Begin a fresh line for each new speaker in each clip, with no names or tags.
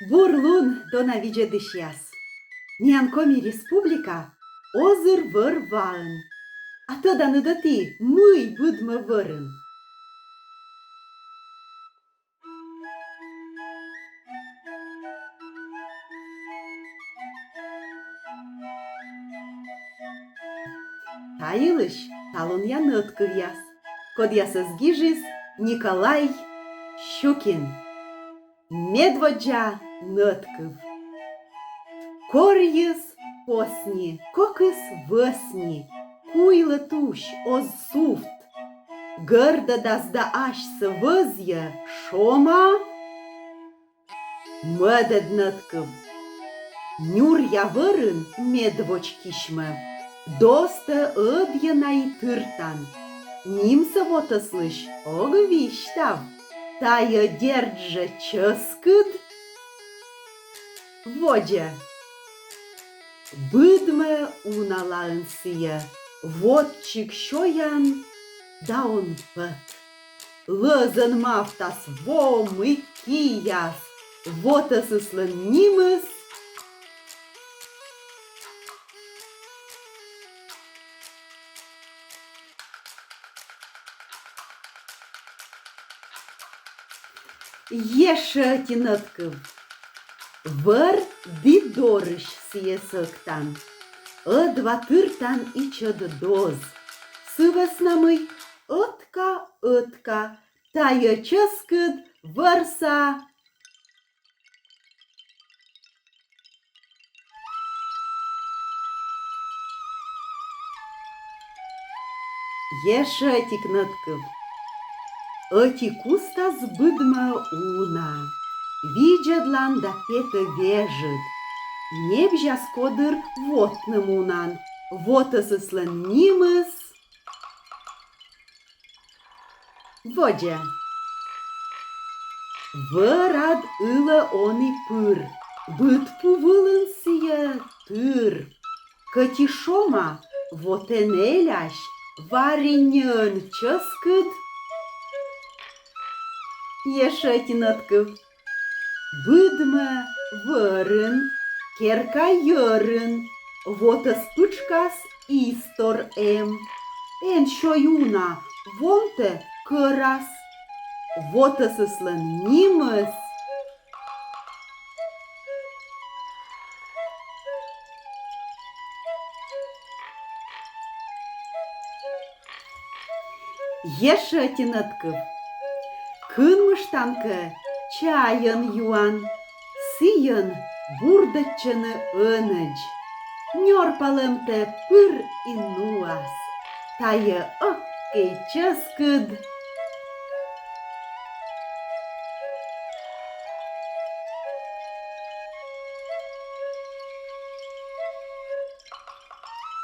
Бурлун донавиже дышяс. Нианкоми республика озыр вăр ваын. А тăданы дăти мый быдмă вăрын. Тайылыш талон яныткăв яс. Код ясызгижис Николай Щукин. Медводжа ныткăв. Корйыс посни, кокыс вăсни, куйлă туш оз суфт. Гărдă дазда аш să вăзйă шома, мăдăд ныткăв. Нюр явырын медвоч кишмă, достă ăдйă наи тыртан. Нимсă вотăслыш огвиштав, тайă дерджă чăскăд. Воджа. Быдмă una la însie, votcic șoian, da on păt. Lăzăn maftas vomы kijas, votăsăslă nimăs. Ешă tinătkăv. Văr didorăș sie săctan, ădva târtan icăd doz, săvăsnămâi ătca, taie căscăd vărsa. Ешă ticnătkăv. Ăti custa zbâdmă una, виджădlan da petă vejăd. Nebja skodăr votnă munan, votăsăslă nimăs. Vođa. Vărad ылă oni pâr, bât puvălânsie târ. Cătișoma voteneleaș varinjăn căscăd. Ешă tinătkăv. Bâdmă vărân, kerca iărân, votăs pâčkas istor em. En șoiuna vonte căras, votăsăslă nimăs. Ешă tinătkăv. Când măștancă ceaiăn Ioan, sîyăn burdăccenă ănăgi. Niorpalămte pâr inuas, taie occăi căscăd.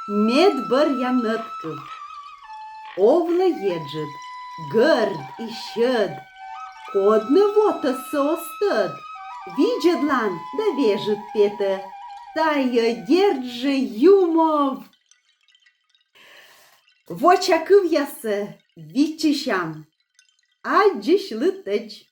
Med bărja nătkăv. Ovlă iedzăd, gărd išăd, Kodnă votă să o stăd, vidžădlan da vėžăd petă, taie derdžă jumov. Vocea câvjasă, vicișam, agiș lătăgi.